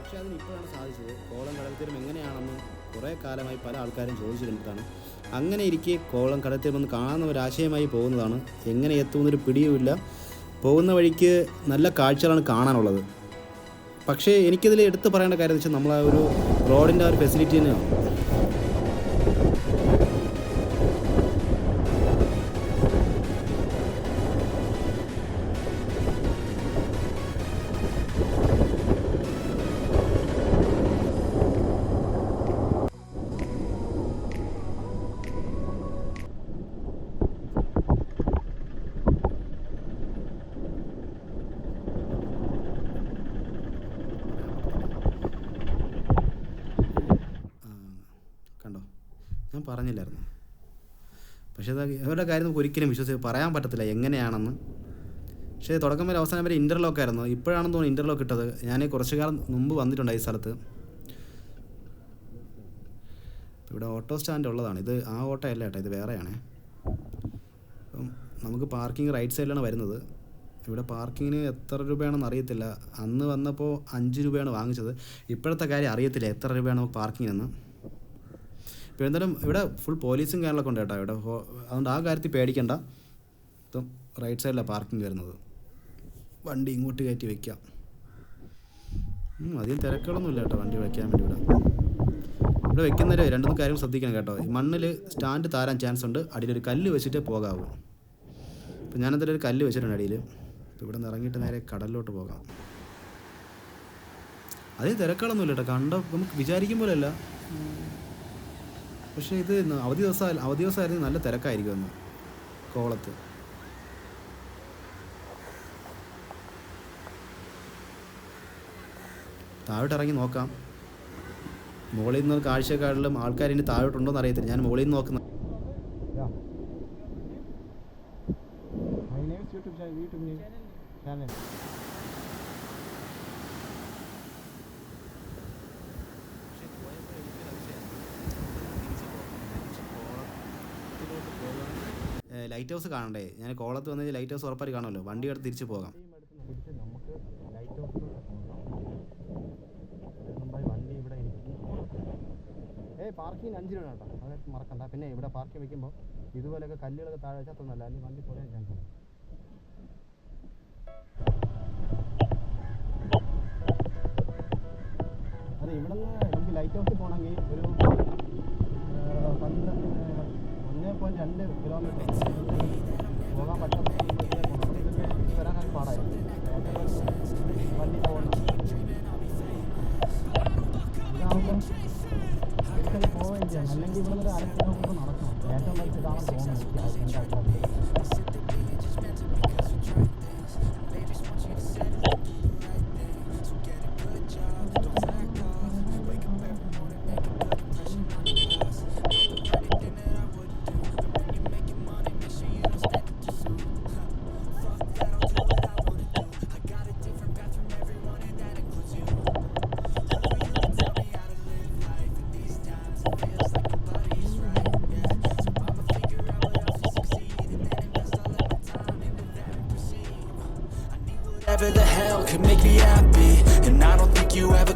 പക്ഷേ അതിന് ഇപ്പോഴാണ് സാധിച്ചത്. കോവളം കടൽത്തീരം എങ്ങനെയാണെന്ന് കുറേ കാലമായി പല ആൾക്കാരും ചോദിച്ചിരുന്നതാണ്. അങ്ങനെ ഇരിക്കെ കോവളം കടൽത്തീരം ഒന്ന് കാണാവുന്ന ഒരാശയമായി പോകുന്നതാണ്. എങ്ങനെ എത്തുമെന്നൊരു പിടിയുമില്ല. പോകുന്ന വഴിക്ക് നല്ല കാഴ്ചകളാണ് കാണാനുള്ളത്. പക്ഷേ എനിക്കിതിൽ എടുത്ത് പറയേണ്ട കാര്യം എന്ന് വെച്ചാൽ നമ്മളാ ഒരു റോഡിൻ്റെ ആ ഒരു ഫെസിലിറ്റി തന്നെയാണ്. കണ്ടോ, ഞാൻ പറഞ്ഞില്ലായിരുന്നു. പക്ഷേ അത് ഇവരുടെ കാര്യം നമുക്ക് ഒരിക്കലും പറയാൻ പറ്റത്തില്ല എങ്ങനെയാണെന്ന്. പക്ഷേ തുടക്കം വരെ അവസാനം വരെ ഇൻ്റർലോക്ക് ആയിരുന്നു. ഇപ്പോഴാണെന്ന് തോന്നുന്നു ഇൻ്റർലോക്ക് ഇട്ടത്. ഞാൻ കുറച്ച് കാലം മുമ്പ് വന്നിട്ടുണ്ട് ഈ സ്ഥലത്ത്. ഇവിടെ ഓട്ടോ സ്റ്റാൻഡ് ഉള്ളതാണ്. ഇത് ആ ഓട്ടോ അല്ല കേട്ടോ, ഇത് വേറെയാണേ. അപ്പം നമുക്ക് പാർക്കിംഗ് റൈറ്റ് സൈഡിലാണ് വരുന്നത്. ഇവിടെ പാർക്കിങ്ങിന് എത്ര രൂപയാണെന്ന് അറിയത്തില്ല. അന്ന് വന്നപ്പോൾ 5 രൂപയാണ് വാങ്ങിച്ചത്. ഇപ്പോഴത്തെ കാര്യം അറിയത്തില്ല എത്ര രൂപയാണ് നമുക്ക് പാർക്കിങ്ങിനെന്ന്. ഇപ്പോൾ എന്തായാലും ഇവിടെ ഫുൾ പോലീസും കാര്യങ്ങളൊക്കെ ഉണ്ട് കേട്ടോ ഇവിടെ. അതുകൊണ്ട് ആ കാര്യത്തിൽ പേടിക്കണ്ട. ഇപ്പം റൈറ്റ് സൈഡിലാണ് പാർക്കിംഗ് വരുന്നത്. വണ്ടി ഇങ്ങോട്ട് കയറ്റി വയ്ക്കാം. അധികം തിരക്കുകളൊന്നുമില്ല കേട്ടോ വണ്ടി വയ്ക്കാൻ വേണ്ടി. ഇവിടെ വെക്കുന്നവരെ 2-3 കാര്യങ്ങൾ ശ്രദ്ധിക്കണം കേട്ടോ. ഈ മണ്ണിൽ സ്റ്റാൻഡ് താരാൻ ചാൻസ് ഉണ്ട്. അടിയിലൊരു കല്ല് വെച്ചിട്ട് പോകാവൂ. ഇപ്പം ഞാനെന്തായാലും ഒരു കല്ല് വെച്ചിട്ടുണ്ട് അടിയിൽ. ഇപ്പോൾ ഇവിടെ നിന്ന് ഇറങ്ങിയിട്ട് നേരെ കടലിലോട്ട് പോകാം. അതേ തിരക്കുകളൊന്നുമില്ല കേട്ടോ. നമുക്ക് വിചാരിക്കും പോലെയല്ല. പക്ഷേ ഇത് അവധി ദിവസമായിരുന്നു. നല്ല തിരക്കായിരിക്കും എന്ന് കോവളത്ത്. താഴോട്ട് ഇറങ്ങി നോക്കാം. മുകളിൽ നിന്ന് കാഴ്ചക്കാരിലും ആൾക്കാർ ഇനി താഴോട്ടുണ്ടോ എന്ന് അറിയത്തില്ല. ഞാൻ മുകളിൽ നിന്ന് നോക്കുന്നത്. ലൈറ്റ് ഹൗസ് കാണണ്ടേ? ഞാൻ കോവളത്ത് വന്ന് ലൈറ്റ് ഹൗസ് ഉറപ്പായിട്ട് കാണുമല്ലോ. വണ്ടി എടുത്ത് തിരിച്ച് പോകാം. നമുക്ക് ലൈറ്റ് ഹൗസ് വണ്ടി ഇവിടെ പാർക്കിങ് 5 രൂപ കേട്ടോ, അതായത് മറക്കണ്ട. പിന്നെ ഇവിടെ പാർക്കിംഗ് വെക്കുമ്പോൾ ഇതുപോലെയൊക്കെ കല്ലുകളൊക്കെ താഴെ വെച്ചാൽ തോന്നല്ല, അല്ലെങ്കിൽ വണ്ടി പോരാൻ ചാൻസ് ഉണ്ട്. അതെ, ഇവിടെ നിന്ന് നമുക്ക് ലൈറ്റ് ഹൗസിൽ പോകണമെങ്കിൽ ഒരു 1.2 കിലോമീറ്റർ പോകാൻ പറ്റാത്ത വരാനൊക്കെ പാടായിരുന്നു. വണ്ടി പോകണം. ഇതാകുമ്പോൾ ഒരിക്കലും പോവുകയും ചെയ്യാം. അല്ലെങ്കിൽ ഇവിടെ നിന്ന് 1/2 കിലോമീറ്റർ നടക്കണം. ഏറ്റവും വലിയ ഇതാണ് തോന്നുന്നത്. Whatever the hell could make me happy, and I don't think you ever